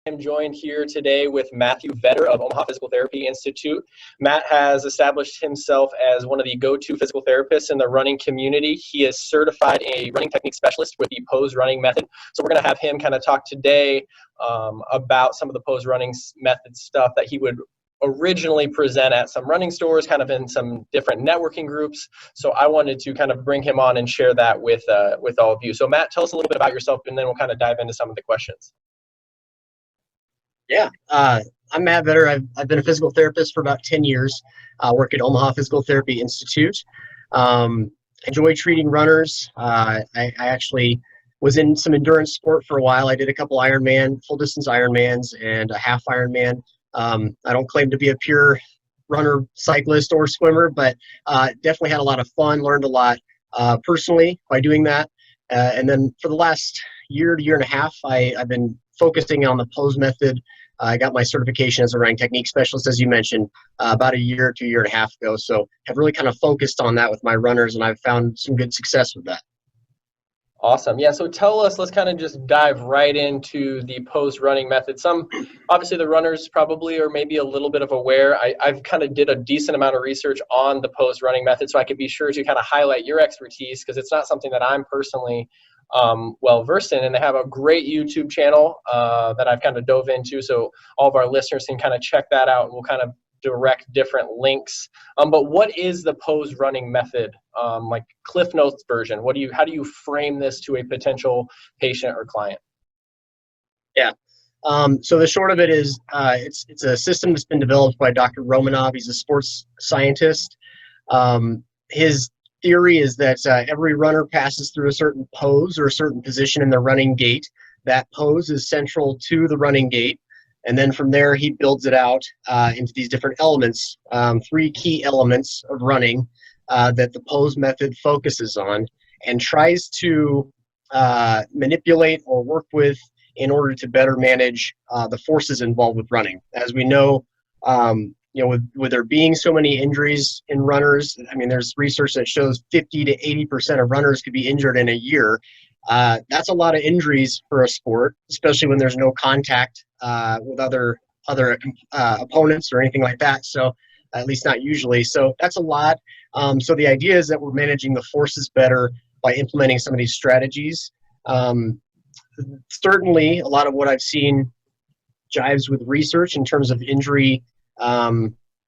I'm joined here today with Matthew Vetter of Omaha Physical Therapy Institute. Matt has established himself as one of the go-to physical therapists in the running community. He is certified a running technique specialist with the pose running method. So we're going to have him kind of talk today about some of the pose running method stuff that he would originally present at some running stores, kind of in some different networking groups. So I wanted to kind of bring him on and share that with all of you. So Matt, tell us a little bit about yourself, and then we'll kind of dive into some of the questions. Yeah, I'm Matt Vetter. I've been a physical therapist for about 10 years. I work at Omaha Physical Therapy Institute. Enjoy treating runners. I actually was in some endurance sport for a while. I did a couple Ironman, full distance Ironmans, and a half Ironman. I don't claim to be a pure runner, cyclist, or swimmer, but definitely had a lot of fun, learned a lot personally by doing that. And then for the last year and a half, I've been focusing on the pose method. I got my certification as a running technique specialist, as you mentioned, about a year to a year and a half ago. So have really kind of focused on that with my runners, and I've found some good success with that. Awesome. Yeah, so tell us, let's kind of just dive right into the pose running method. Obviously the runners probably are maybe a little bit of aware. I've kind of did a decent amount of research on the pose running method, so I could be sure to kind of highlight your expertise, because it's not something that I'm personally well versed in. And they have a great YouTube channel that I've kind of dove into, so all of our listeners can kind of check that out, and we'll kind of direct different links. But what is the pose running method? Like Cliff Notes version. How do you frame this to a potential patient or client? Yeah. So the short of it is, it's a system that's been developed by Dr. Romanov. He's a sports scientist. His theory is that every runner passes through a certain pose or a certain position in the running gait. That pose is central to the running gait. And then from there, he builds it out into these different elements, 3 key elements of running that the pose method focuses on and tries to manipulate or work with in order to better manage the forces involved with running. As we know, with there being so many injuries in runners, I mean, there's research that shows 50 to 80% of runners could be injured in a year. That's a lot of injuries for a sport, especially when there's no contact with other opponents or anything like that. So at least not usually. So that's a lot. So the idea is that we're managing the forces better by implementing some of these strategies. Certainly, a lot of what I've seen jives with research in terms of injury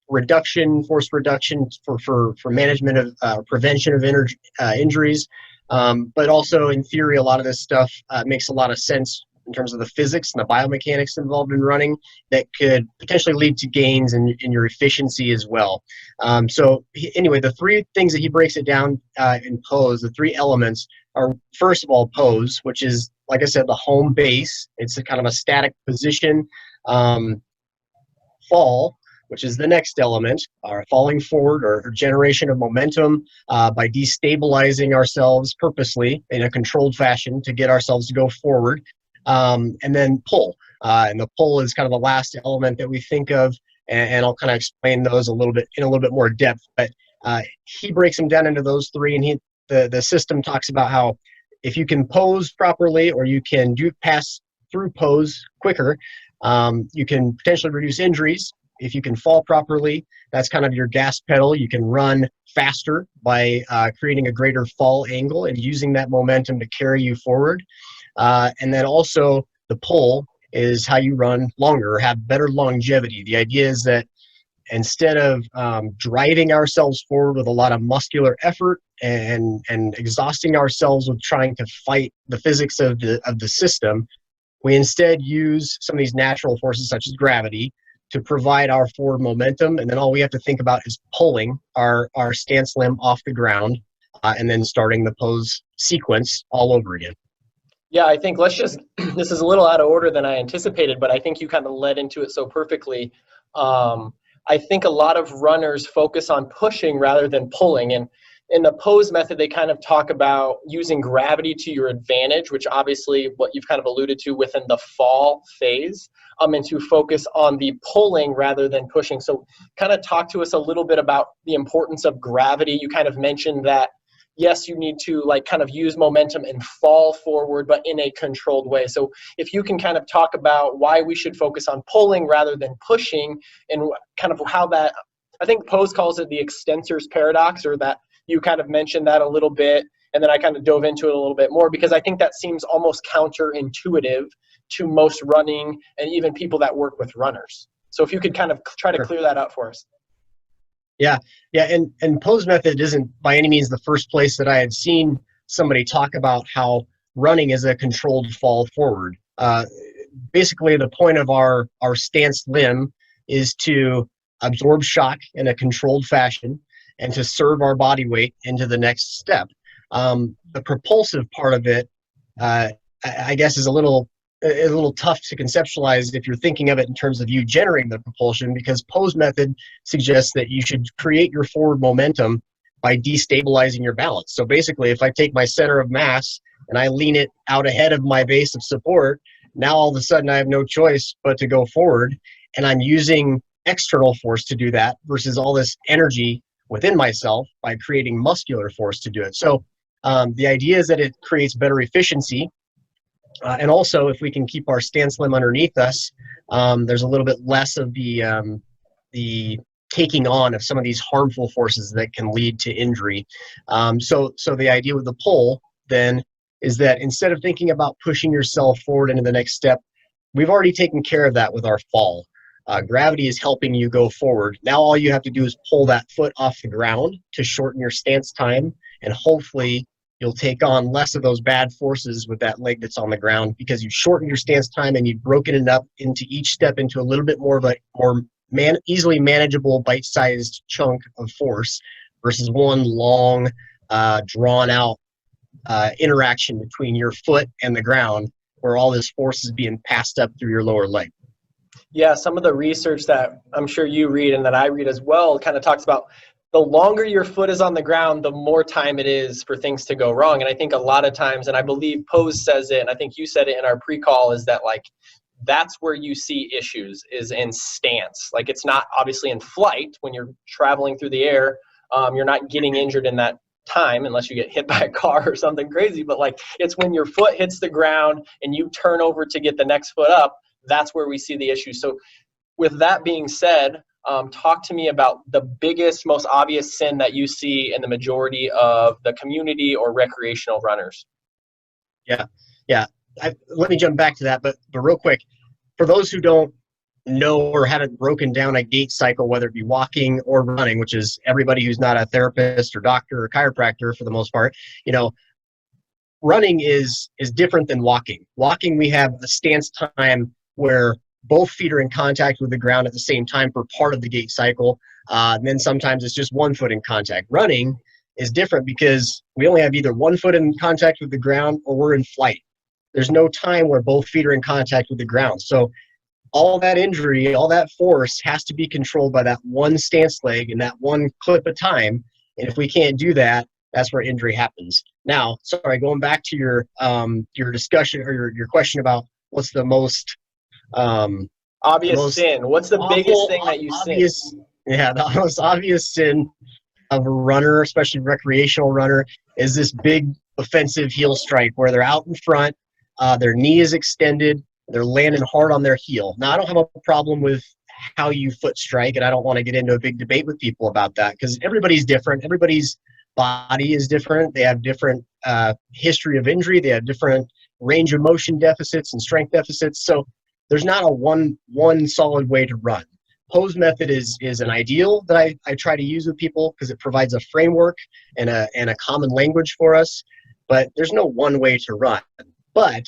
reduction, force reduction for management of prevention of injuries. But also, in theory, a lot of this stuff makes a lot of sense in terms of the physics and the biomechanics involved in running that could potentially lead to gains in your efficiency as well. Anyway, the 3 things that he breaks it down in pose, the 3 elements are, first of all, pose, which is, like I said, the home base. It's a kind of a static position. Fall, which is the next element, our falling forward or generation of momentum by destabilizing ourselves purposely in a controlled fashion to get ourselves to go forward. And then pull. And the pull is kind of the last element that we think of, and I'll kind of explain those in a little bit more depth. But he breaks them down into those 3, and the system talks about how if you can pose properly, or you can pass through pose quicker, you can potentially reduce injuries. If you can fall properly, that's kind of your gas pedal. You can run faster by creating a greater fall angle and using that momentum to carry you forward. And then also the pull is how you run longer or have better longevity. The idea is that instead of driving ourselves forward with a lot of muscular effort and exhausting ourselves with trying to fight the physics of the system, we instead use some of these natural forces such as gravity to provide our forward momentum, and then all we have to think about is pulling our stance limb off the ground and then starting the pose sequence all over again. Yeah, I think this is a little out of order than I anticipated, but I think you kind of led into it so perfectly. I think a lot of runners focus on pushing rather than pulling, and in the pose method, they kind of talk about using gravity to your advantage, which obviously what you've kind of alluded to within the fall phase, and to focus on the pulling rather than pushing. So kind of talk to us a little bit about the importance of gravity. You kind of mentioned that yes, you need to like kind of use momentum and fall forward, but in a controlled way. So if you can kind of talk about why we should focus on pulling rather than pushing, and kind of how that, I think Pose calls it the Extensors Paradox, or that you kind of mentioned that a little bit. And then I kind of dove into it a little bit more because I think that seems almost counterintuitive to most running and even people that work with runners. So if you could kind of try to clear that up for us. Yeah, yeah, and pose method isn't by any means the first place that I had seen somebody talk about how running is a controlled fall forward. Basically, the point of our stance limb is to absorb shock in a controlled fashion and to serve our body weight into the next step. The propulsive part of it, I guess, is a little tough to conceptualize if you're thinking of it in terms of you generating the propulsion, because pose method suggests that you should create your forward momentum by destabilizing your balance. So basically, if I take my center of mass and I lean it out ahead of my base of support, now all of a sudden I have no choice but to go forward, and I'm using external force to do that versus all this energy within myself by creating muscular force to do it. So the idea is that it creates better efficiency. And also, if we can keep our stance limb underneath us, there's a little bit less of the taking on of some of these harmful forces that can lead to injury. So the idea with the pull then is that instead of thinking about pushing yourself forward into the next step, we've already taken care of that with our fall. Gravity is helping you go forward. Now all you have to do is pull that foot off the ground to shorten your stance time, and hopefully you'll take on less of those bad forces with that leg that's on the ground, because you've shortened your stance time and you've broken it up into each step into a little bit more of a more easily manageable bite-sized chunk of force versus one long, drawn-out interaction between your foot and the ground where all this force is being passed up through your lower leg. Yeah, some of the research that I'm sure you read and that I read as well kind of talks about the longer your foot is on the ground, the more time it is for things to go wrong. And I think a lot of times, and I believe Pose says it, and I think you said it in our pre-call, is that like that's where you see issues is in stance. Like it's not obviously in flight when you're traveling through the air. You're not getting injured in that time unless you get hit by a car or something crazy. But like it's when your foot hits the ground and you turn over to get the next foot up, that's where we see the issue. So with that being said, talk to me about the biggest, most obvious sin that you see in the majority of the community or recreational runners. Yeah. Let me jump back to that, but real quick, for those who don't know or haven't broken down a gait cycle, whether it be walking or running, which is everybody who's not a therapist or doctor or chiropractor for the most part, running is different than walking. Walking, we have a stance time where both feet are in contact with the ground at the same time for part of the gait cycle. And then sometimes it's just one foot in contact. Running is different because we only have either one foot in contact with the ground or we're in flight. There's no time where both feet are in contact with the ground. So all that injury, all that force has to be controlled by that one stance leg and that one clip of time. And if we can't do that, that's where injury happens. Now, sorry, going back to your discussion or your question about what's the most obvious sin. What's the biggest thing that you sin? Yeah, the most obvious sin of a runner, especially recreational runner, is this big offensive heel strike where they're out in front, their knee is extended, they're landing hard on their heel. Now, I don't have a problem with how you foot strike, and I don't want to get into a big debate with people about that because everybody's different. Everybody's body is different. They have different history of injury. They have different range of motion deficits and strength deficits. So there's not a one solid way to run. Pose method is an ideal that I try to use with people because it provides a framework and a common language for us, but there's no one way to run. But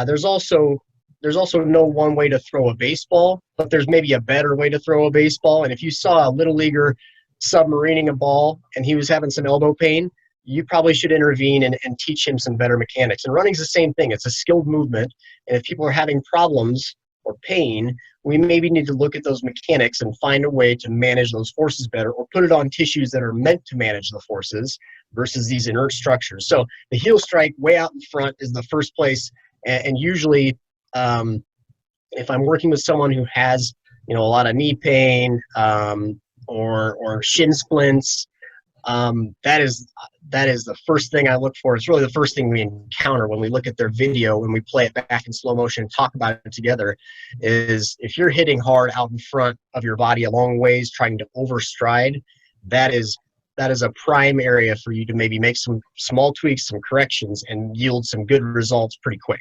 there's also no one way to throw a baseball, but there's maybe a better way to throw a baseball. And if you saw a little leaguer submarining a ball and he was having some elbow pain, you probably should intervene and teach him some better mechanics. And running's the same thing. It's a skilled movement. And if people are having problems or pain, we maybe need to look at those mechanics and find a way to manage those forces better or put it on tissues that are meant to manage the forces versus these inert structures. So the heel strike way out in front is the first place. And usually if I'm working with someone who has, a lot of knee pain or shin splints, That is the first thing I look for. It's really the first thing we encounter when we look at their video, when we play it back in slow motion and talk about it together, is if you're hitting hard out in front of your body a long ways, trying to overstride, that is a prime area for you to maybe make some small tweaks, some corrections, and yield some good results pretty quick.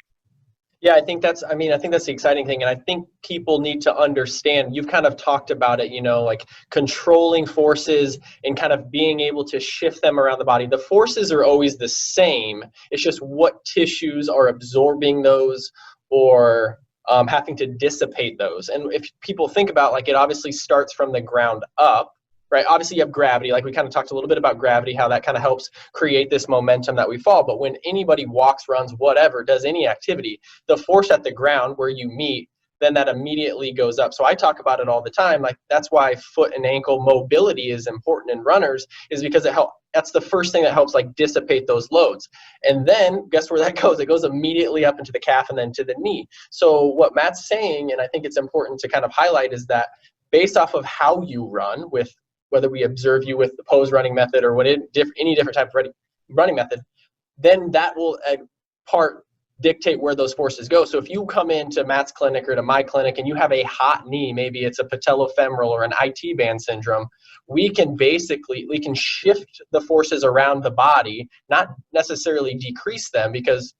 Yeah, I think that's the exciting thing. And I think people need to understand, you've kind of talked about it, like controlling forces and kind of being able to shift them around the body. The forces are always the same. It's just what tissues are absorbing those or having to dissipate those. And if people think about, like, it obviously starts from the ground up. Right. Obviously, you have gravity. Like we kind of talked a little bit about gravity, how that kind of helps create this momentum that we fall. But when anybody walks, runs, whatever, does any activity, the force at the ground where you meet, then that immediately goes up. So I talk about it all the time. Like that's why foot and ankle mobility is important in runners, is because that's the first thing that helps like dissipate those loads. And then guess where that goes? It goes immediately up into the calf and then to the knee. So what Matt's saying, and I think it's important to kind of highlight, is that based off of how you run, with whether we observe you with the pose running method or any different type of running method, then that will part dictate where those forces go. So if you come into Matt's clinic or to my clinic and you have a hot knee, maybe it's a patellofemoral or an IT band syndrome, we can shift the forces around the body, not necessarily decrease them, because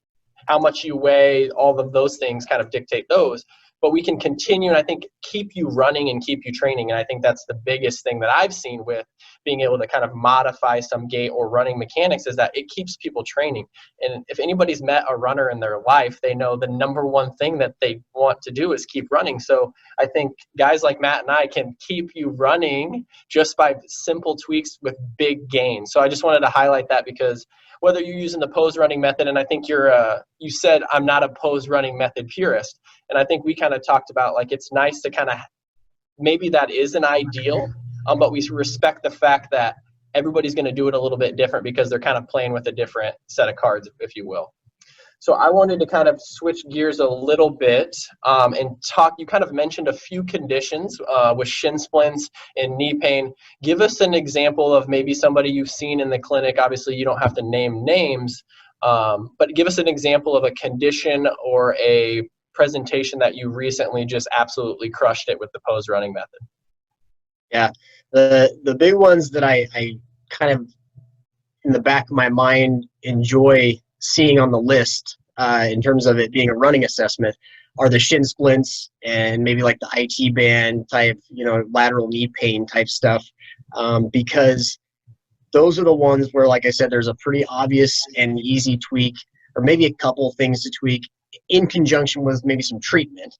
how much you weigh, all of those things kind of dictate those. But we can continue and I think keep you running and keep you training. And I think that's the biggest thing that I've seen with being able to kind of modify some gait or running mechanics, is that it keeps people training. And if anybody's met a runner in their life, they know the number one thing that they want to do is keep running. So I think guys like Matt and I can keep you running just by simple tweaks with big gains. So I just wanted to highlight that, because whether you're using the pose running method, and I think you said I'm not a pose running method purist. And I think we kind of talked about, like, it's nice to kind of, maybe that is an ideal, but we respect the fact that everybody's going to do it a little bit different because they're kind of playing with a different set of cards, if you will. So I wanted to kind of switch gears a little bit and talk. You kind of mentioned a few conditions with shin splints and knee pain. Give us an example of maybe somebody you've seen in the clinic. Obviously, you don't have to name names, but give us an example of a condition or a presentation that you recently just absolutely crushed it with the pose running method. Yeah, the big ones that I kind of in the back of my mind enjoy seeing on the list in terms of it being a running assessment are the shin splints and maybe like the IT band type, lateral knee pain type stuff, because those are the ones where, like I said, there's a pretty obvious and easy tweak, or maybe a couple things to tweak in conjunction with maybe some treatment,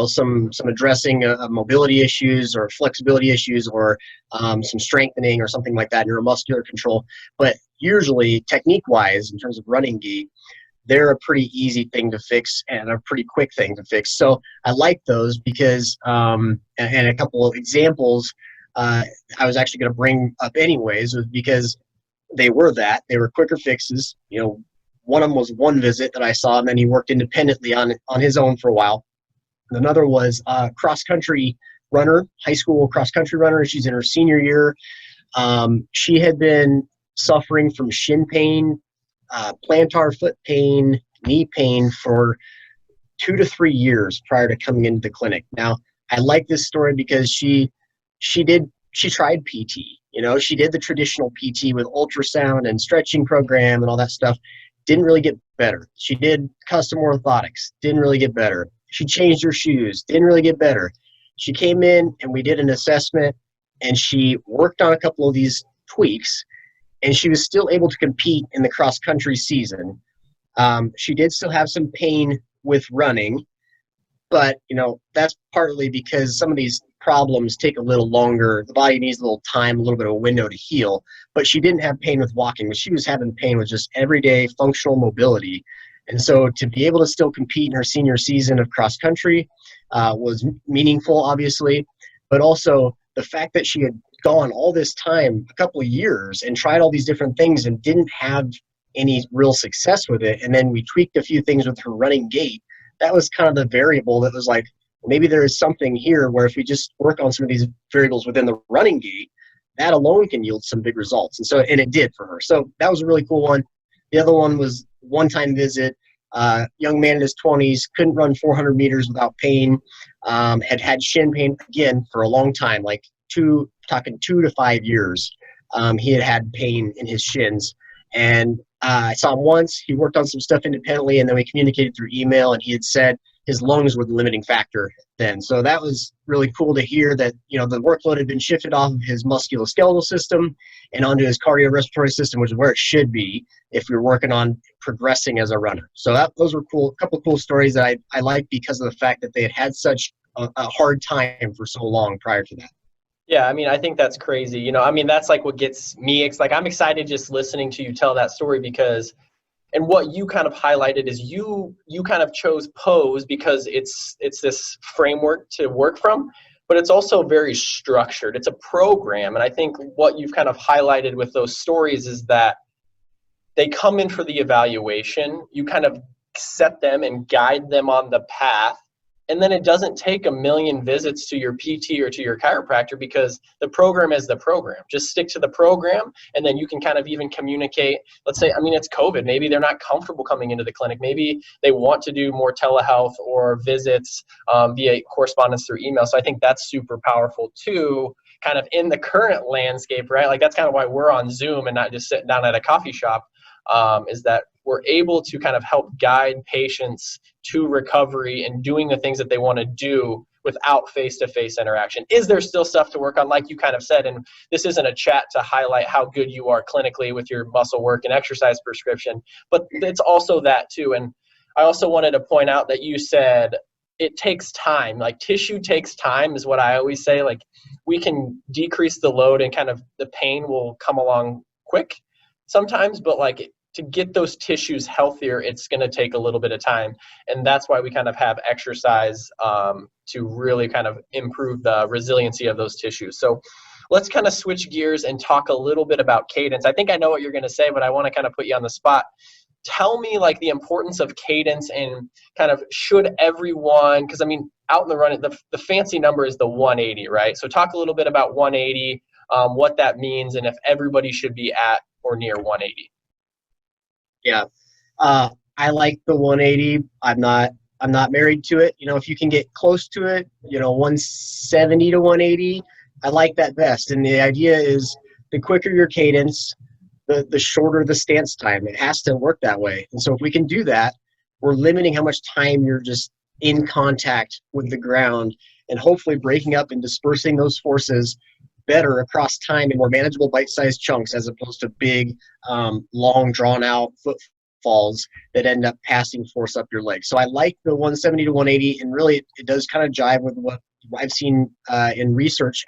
some addressing of mobility issues or flexibility issues, or some strengthening or something like that, neuromuscular control. But usually, technique-wise, in terms of running gait, they're a pretty easy thing to fix and a pretty quick thing to fix. So I like those because, and a couple of examples I was actually going to bring up anyways, was because they were quicker fixes. One of them was one visit that I saw, and then he worked independently on his own for a while. And another was a cross-country runner, high school cross-country runner. She's in her senior year. She had been suffering from shin pain, plantar foot pain, knee pain for 2 to 3 years prior to coming into the clinic. Now, I like this story because she tried PT. She did the traditional PT with ultrasound and stretching program and all that stuff. Didn't really get better. She did custom orthotics. Didn't really get better. She changed her shoes. Didn't really get better. She came in and we did an assessment, and she worked on a couple of these tweaks, and she was still able to compete in the cross-country season. She did still have some pain with running, but, that's partly because some of these problems take a little longer. The body needs a little time, a little bit of a window to heal. But she didn't have pain with walking, but she was having pain with just everyday functional mobility. And so to be able to still compete in her senior season of cross-country was meaningful, obviously, but also the fact that she had gone all this time, a couple of years, and tried all these different things and didn't have any real success with it. And then we tweaked a few things with her running gait. That was kind of the variable that was like, maybe there is something here where if we just work on some of these variables within the running gait, that alone can yield some big results. And it did for her. So that was a really cool one. The other one was one-time visit. Young man in his 20s, couldn't run 400 meters without pain, had shin pain again for a long time, like 2 to 5 years. He had pain in his shins. And I saw him once. He worked on some stuff independently, and then we communicated through email, and he had said his lungs were the limiting factor then. So that was really cool to hear that, the workload had been shifted off of his musculoskeletal system and onto his cardiorespiratory system, which is where it should be if you're working on progressing as a runner. So those were cool, a couple of cool stories that I like because of the fact that they had such a hard time for so long prior to that. Yeah, I mean, I think that's crazy. That's like what gets me. It's like I'm excited just listening to you tell that story because, and what you kind of highlighted is you kind of chose pose because it's this framework to work from, but it's also very structured. It's a program, and I think what you've kind of highlighted with those stories is that they come in for the evaluation. You kind of set them and guide them on the path. And then it doesn't take a million visits to your PT or to your chiropractor because the program is the program. Just stick to the program, and then you can kind of even communicate. Let's say, it's COVID. Maybe they're not comfortable coming into the clinic. Maybe they want to do more telehealth or visits via correspondence through email. So I think that's super powerful too, kind of in the current landscape, right? Like that's kind of why we're on Zoom and not just sitting down at a coffee shop, is that we're able to kind of help guide patients to recovery and doing the things that they want to do without face-to-face interaction. Is there still stuff to work on, like you kind of said? And this isn't a chat to highlight how good you are clinically with your muscle work and exercise prescription, but it's also that too. And I also wanted to point out that you said it takes time. Like tissue takes time is what I always say. Like we can decrease the load and kind of the pain will come along quick sometimes, but like to get those tissues healthier, it's going to take a little bit of time. And that's why we kind of have exercise to really kind of improve the resiliency of those tissues. So let's kind of switch gears and talk a little bit about cadence. I think I know what you're going to say, but I want to kind of put you on the spot. Tell me like the importance of cadence and kind of should everyone, because out in the run, the fancy number is the 180, right? So talk a little bit about 180, what that means, and if everybody should be at or near 180. Yeah. I like the 180. I'm not married to it. If you can get close to it, 170 to 180, I like that best. And the idea is the quicker your cadence, the shorter the stance time. It has to work that way. And so if we can do that, we're limiting how much time you're just in contact with the ground and hopefully breaking up and dispersing those forces better across time in more manageable bite-sized chunks as opposed to big, long, drawn-out footfalls that end up passing force up your leg. So I like the 170 to 180, and really it does kind of jive with what I've seen in research,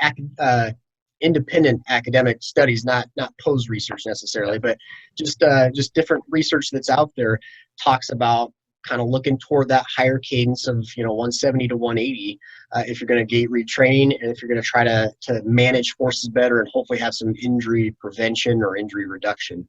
independent academic studies, not pose research necessarily, but just different research that's out there talks about kind of looking toward that higher cadence of 170 to 180 if you're going to gait retrain and if you're going to try to manage forces better and hopefully have some injury prevention or injury reduction.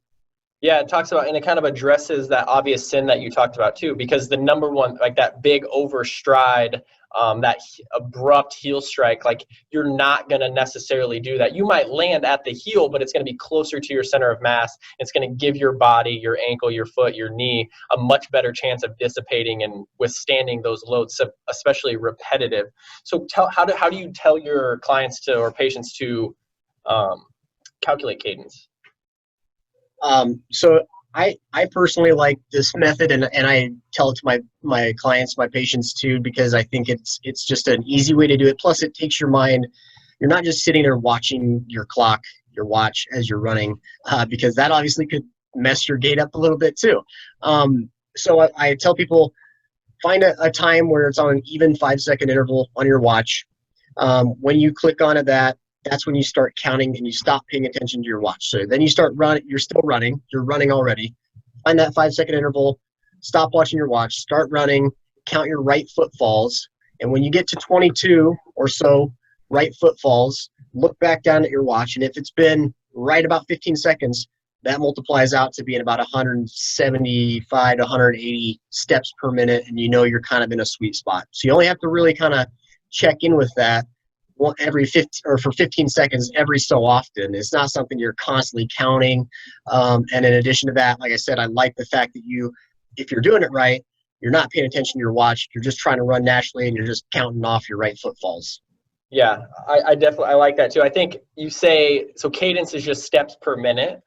Yeah, it talks about, and it kind of addresses that obvious sin that you talked about too, because the number one, like that big overstride, that abrupt heel strike, like you're not going to necessarily do that. You might land at the heel, but it's going to be closer to your center of mass. It's going to give your body, your ankle, your foot, your knee, a much better chance of dissipating and withstanding those loads, especially repetitive. So how do you tell your clients or patients to calculate cadence? So I personally like this method, and I tell it to my clients, my patients too, because I think it's just an easy way to do it. Plus, it takes your mind. You're not just sitting there watching your clock, your watch as you're running, because that obviously could mess your gait up a little bit too. So I tell people, find a time where it's on an even 5-second interval on your watch. When you click onto that, that's when you start counting and you stop paying attention to your watch. So then you start running, you're still running, you're running already. Find that 5-second interval, stop watching your watch, start running, count your right foot falls. And when you get to 22 or so right foot falls, look back down at your watch. And if it's been right about 15 seconds, that multiplies out to being about 175 to 180 steps per minute. And you're kind of in a sweet spot. So you only have to really kind of check in with that every 15 or for 15 seconds every so often. It's not something you're constantly counting. And in addition to that, like I said, I like the fact that if you're doing it right, you're not paying attention to your watch. You're just trying to run naturally, and you're just counting off your right footfalls. Yeah, I definitely I like that too. I think you say so. Cadence is just steps per minute,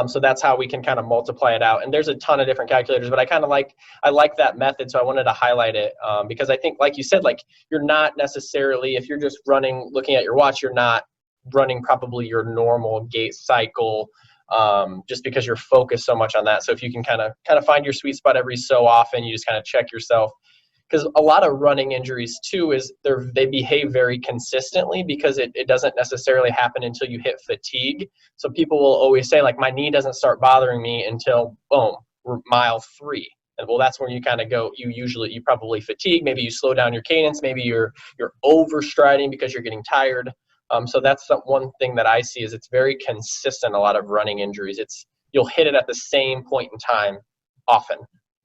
so that's how we can kind of multiply it out. And there's a ton of different calculators, but I like that method, so I wanted to highlight it because I think, like you said, like you're not necessarily, if you're just running, looking at your watch, you're not running probably your normal gait cycle, just because you're focused so much on that. So if you can kind of find your sweet spot every so often, you just kind of check yourself, because a lot of running injuries too is they behave very consistently because it doesn't necessarily happen until you hit fatigue. So people will always say, like, my knee doesn't start bothering me until boom, mile 3. And well, that's when you kind of go, you probably fatigue, maybe you slow down your cadence, maybe you're overstriding because you're getting tired. So that's one thing that I see is it's very consistent. A lot of running injuries, you'll hit it at the same point in time often.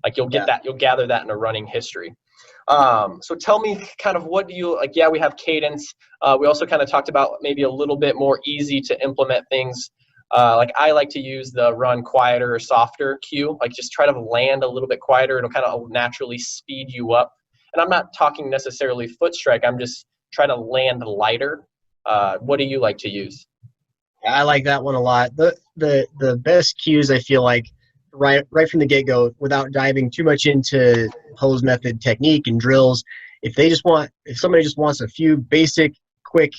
Like you'll gather that in a running history. So tell me kind of what do you like? Yeah, we have cadence. We also kind of talked about maybe a little bit more easy to implement things. Like I like to use the run quieter or softer cue, like just try to land a little bit quieter. It'll kind of naturally speed you up. And I'm not talking necessarily foot strike. I'm just trying to land lighter. What do you like to use? I like that one a lot. The best cues, I feel like, right from the get-go, without diving too much into pose method technique and drills, if somebody just wants a few basic quick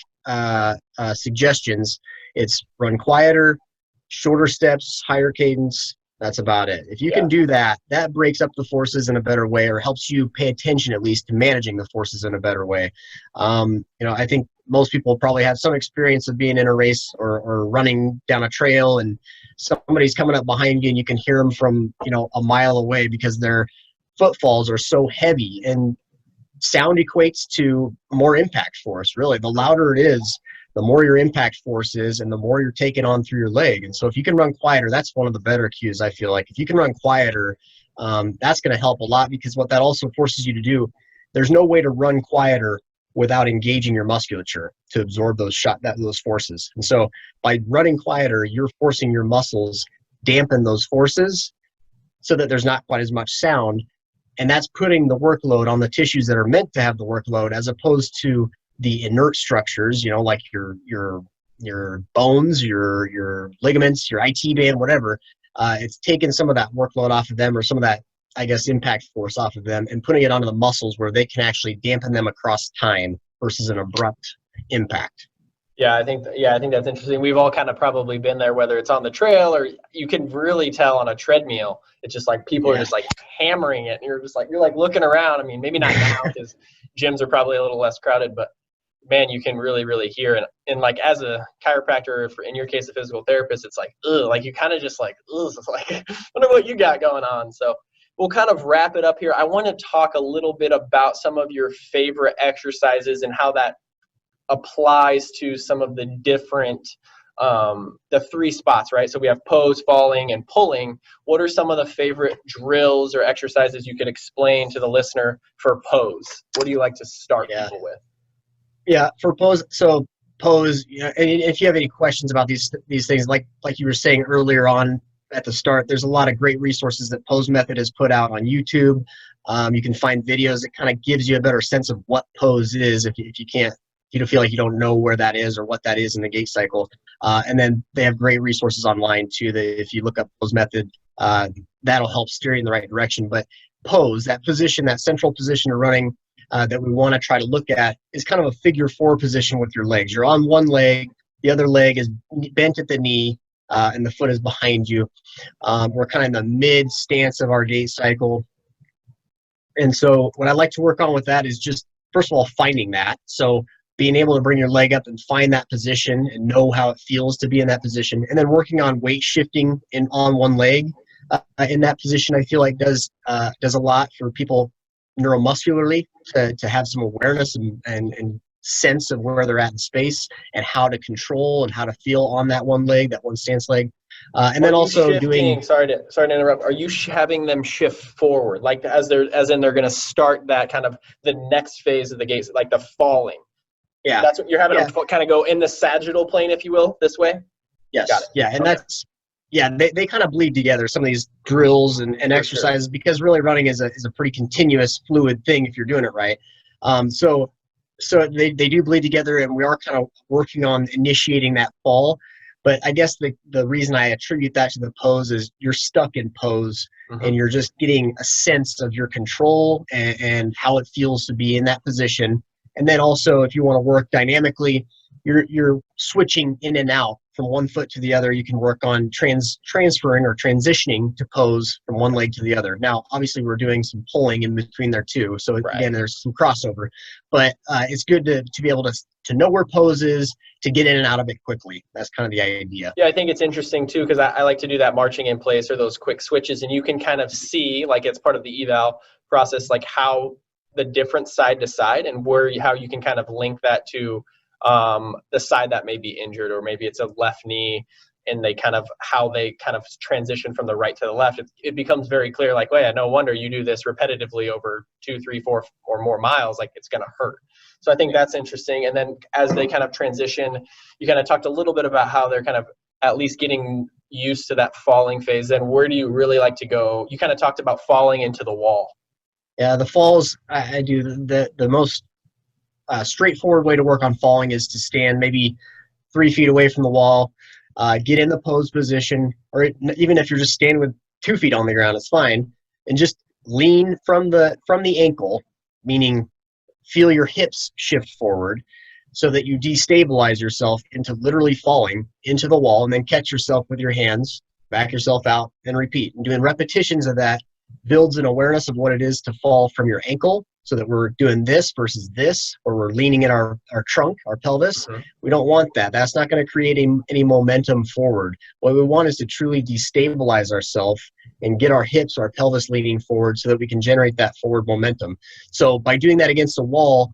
suggestions, it's run quieter, shorter steps, higher cadence. That's about it. If you can do that, that breaks up the forces in a better way, or helps you pay attention at least to managing the forces in a better way. I think most people probably have some experience of being in a race or running down a trail, and somebody's coming up behind you and you can hear them from a mile away because their footfalls are so heavy. And sound equates to more impact force. Really, the louder it is, the more your impact force is, and the more you're taking on through your leg. And so if you can run quieter, that's one of the better cues, I feel like. If you can run quieter, that's going to help a lot, because what that also forces you to do, there's no way to run quieter without engaging your musculature to absorb those forces. And so by running quieter, you're forcing your muscles dampen those forces so that there's not quite as much sound. And that's putting the workload on the tissues that are meant to have the workload, as opposed to the inert structures, like your bones, your ligaments, your IT band, whatever. It's taking some of that workload off of them, or some of that, I guess, impact force off of them, and putting it onto the muscles where they can actually dampen them across time versus an abrupt impact. Yeah, I think that's interesting. We've all kind of probably been there, whether it's on the trail or you can really tell on a treadmill. It's just like people are just like hammering it, and you're like looking around. I mean, maybe not now because gyms are probably a little less crowded, but man, you can really, really hear. And like as a chiropractor, or in your case, a physical therapist, it's like, ugh, like you kind of just like, ugh, it's like, I wonder what you got going on. So we'll kind of wrap it up here. I want to talk a little bit about some of your favorite exercises and how that applies to some of the different, the 3 spots, right? So we have pose, falling, and pulling. What are some of the favorite drills or exercises you could explain to the listener for pose? What do you like to start people with? Yeah, for pose. So pose, and if you have any questions about these things, like you were saying earlier on at the start, there's a lot of great resources that Pose Method has put out on YouTube. You can find videos that kind of gives you a better sense of what pose is if you don't feel like you don't know where that is or what that is in the gait cycle. And then they have great resources online too, that if you look up Pose Method, that'll help steer you in the right direction. But pose, that position, that central position of running, that we want to try to look at, is kind of a figure 4 position with your legs. You're on one leg, the other leg is bent at the knee, and the foot is behind you. We're kind of in the mid stance of our gait cycle. And so what I like to work on with that is just, first of all, finding that. So being able to bring your leg up and find that position and know how it feels to be in that position. And then working on weight shifting on one leg in that position, I feel like does a lot for people neuromuscularly to have some awareness and sense of where they're at in space and how to control and how to feel on that one leg, that one stance leg. And then also doing. Sorry to interrupt. Are you having them shift forward, like as in they're going to start that kind of the next phase of the gait, like the falling? Yeah. That's what you're having Yeah. them kind of go in the sagittal plane, if you will, this way. Yes. Got it. Yeah. And Okay. they kind of bleed together, some of these drills and exercises, Sure. because really running is a pretty continuous fluid thing if you're doing it right. So they do bleed together, and we are kind of working on initiating that fall. But I guess the reason I attribute that to the pose is you're stuck in pose, and you're just getting a sense of your control and how it feels to be in that position. And then also, if you want to work dynamically, you're switching in and out from one foot to the other. You can work on transferring or transitioning to pose from one leg to the other. Now, obviously, we're doing some pulling in between there too. So again, there's some crossover, but it's good to be able to know where pose is, to get in and out of it quickly. That's kind of the idea. Yeah, I think it's interesting too, because I like to do that marching in place or those quick switches, and you can kind of see, like, it's part of the eval process, like how the difference side to side, and how you can kind of link that to the side that may be injured, or maybe it's a left knee, and how they kind of transition from the right to the left. It becomes very clear, like, well, yeah, no wonder you do this repetitively over 2, 3, 4 or more miles, like it's going to hurt. So I think that's interesting. And then as they kind of transition, you kind of talked a little bit about how they're kind of at least getting used to that falling phase. Then where do you really like to go? You kind of talked about falling into the wall. Yeah, the falls, I do the most straightforward way to work on falling is to stand maybe 3 feet away from the wall, get in the pose position, or even if you're just standing with 2 feet on the ground, it's fine, and just lean from the ankle, meaning feel your hips shift forward, so that you destabilize yourself into literally falling into the wall, and then catch yourself with your hands, back yourself out, and repeat. And doing repetitions of that builds an awareness of what it is to fall from your ankle, so that we're doing this versus this, or we're leaning in our trunk, our pelvis. We don't want that. That's not going to create any momentum forward. What we want is to truly destabilize ourselves and get our hips, our pelvis leaning forward, so that we can generate that forward momentum. So by doing that against the wall,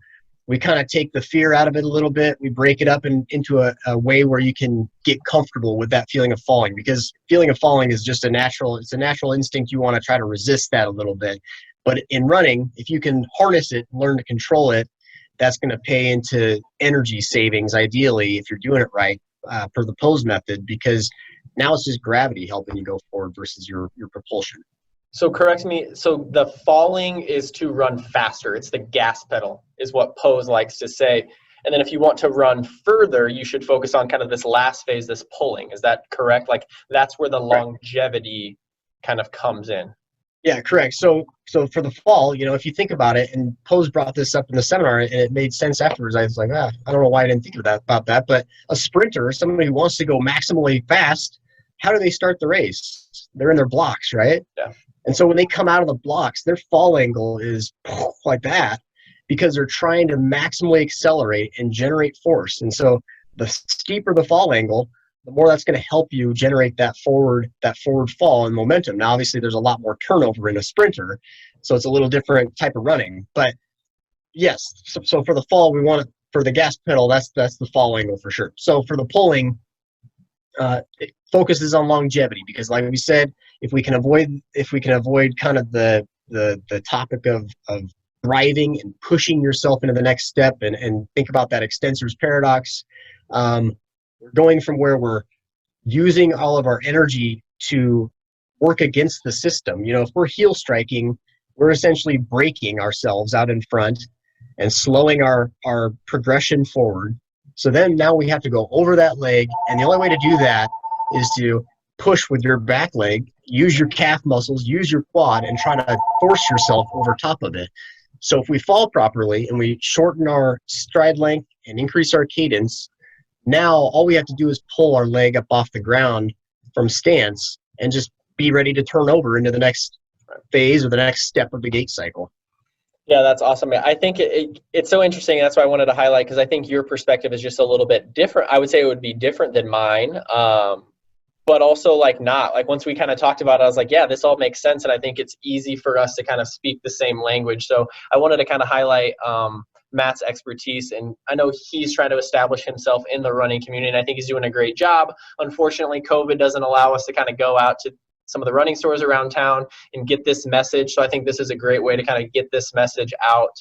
we kind of take the fear out of it a little bit. We break it up into a way where you can get comfortable with that feeling of falling, because feeling of falling is just it's a natural instinct. You want to try to resist that a little bit. But in running, if you can harness it and learn to control it, that's going to pay into energy savings, ideally, if you're doing it right, per the pose method, because now it's just gravity helping you go forward versus your propulsion. So correct me. So the falling is to run faster. It's the gas pedal, is what pose likes to say. And then if you want to run further, you should focus on kind of this last phase, this pulling. Is that correct? Like, that's where the longevity kind of comes in. Yeah, correct. So for the fall, if you think about it, and Pose brought this up in the seminar, and it made sense afterwards. I was like, I don't know why I didn't think about that. But a sprinter, somebody who wants to go maximally fast, how do they start the race? They're in their blocks, right? Yeah. And so when they come out of the blocks, their fall angle is like that, because they're trying to maximally accelerate and generate force. And so the steeper the fall angle, the more that's going to help you generate that forward fall and momentum. Now, obviously, there's a lot more turnover in a sprinter, so it's a little different type of running. But yes, so for the fall, we want it for the gas pedal. That's the fall angle for sure. So for the pulling, it focuses on longevity, because, like we said, if we can avoid kind of the topic of driving and pushing yourself into the next step, and think about that Extensors Paradox. We're going from where we're using all of our energy to work against the system. If we're heel striking, we're essentially braking ourselves out in front and slowing our progression forward. So then now we have to go over that leg, and the only way to do that is to push with your back leg, use your calf muscles, use your quad, and try to force yourself over top of it. So if we fall properly and we shorten our stride length and increase our cadence, now all we have to do is pull our leg up off the ground from stance and just be ready to turn over into the next phase or the next step of the gait cycle. Yeah, that's awesome. I think it's so interesting. That's why I wanted to highlight, because I think your perspective is just a little bit different. I would say it would be different than mine, but also not. Like, once we kind of talked about it, I was like, yeah, this all makes sense. And I think it's easy for us to kind of speak the same language. So I wanted to kind of highlight Matt's expertise, and I know he's trying to establish himself in the running community, and I think he's doing a great job. Unfortunately, COVID doesn't allow us to kind of go out to some of the running stores around town and get this message. So I think this is a great way to kind of get this message out.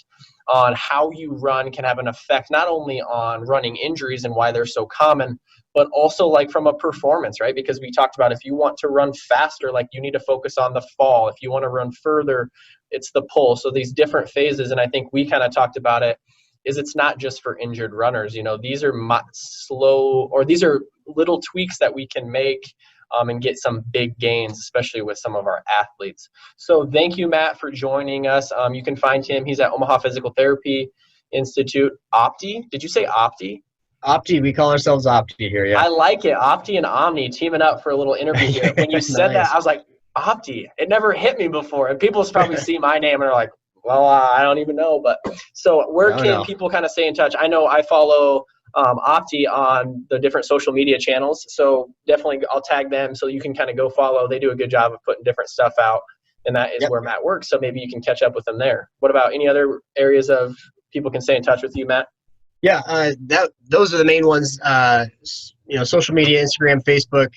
on how you run can have an effect not only on running injuries and why they're so common, but also like from a performance, right? Because we talked about if you want to run faster, like you need to focus on the fall. If you want to run further, it's the pull. So these different phases, and I think we kind of talked about it, is it's not just for injured runners. These are these are little tweaks that we can make and get some big gains, especially with some of our athletes. So thank you, Matt, for joining us. You can find him. He's at Omaha Physical Therapy Institute. Opti? Did you say Opti? Opti, we call ourselves Opti here, yeah. I like it. Opti and Omni teaming up for a little interview here. When you said that, I was like, Opti. It never hit me before. And people probably see my name and are like, well, I don't even know. But so where can people kind of stay in touch? I know I follow Opti on the different social media channels. So definitely I'll tag them so you can kind of go follow. They do a good job of putting different stuff out. And that is where Matt works. So maybe you can catch up with them there. What about any other areas of people can stay in touch with you, Matt? Yeah, those are the main ones. Social media, Instagram, Facebook.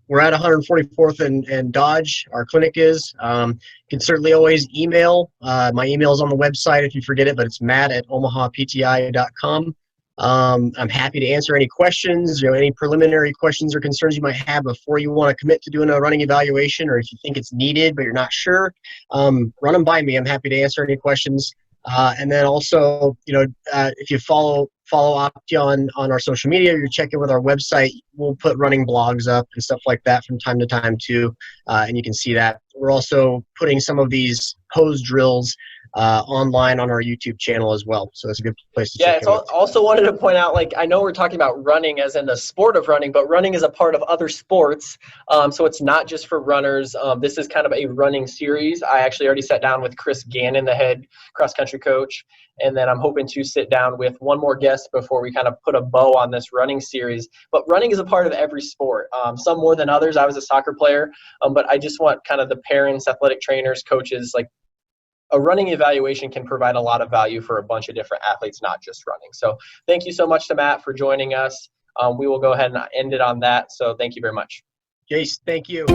We're at 144th and Dodge. Our clinic is. You can certainly always email. My email is on the website if you forget it, but it's matt@omahapti.com. I'm happy to answer any questions, any preliminary questions or concerns you might have before you want to commit to doing a running evaluation, or if you think it's needed but you're not sure, run them by me. I'm happy to answer any questions. And then also, if you follow Opti on our social media, you're checking with our website, we'll put running blogs up and stuff like that from time to time too, and you can see that. We're also putting some of these pose drills online on our YouTube channel as well, so that's a good place to check out. Also wanted to point out, I know we're talking about running as in the sport of running, but running is a part of other sports, so it's not just for runners. This is kind of a running series. I actually already sat down with Chris Gannon, the head cross-country coach, and then I'm hoping to sit down with one more guest before we kind of put a bow on this running series. But running is a part of every sport, some more than others. I was a soccer player, but I just want kind of the parents, athletic trainers, coaches, a running evaluation can provide a lot of value for a bunch of different athletes, not just running. So thank you so much to Matt for joining us. We will go ahead and end it on that. So thank you very much. Jace, thank you.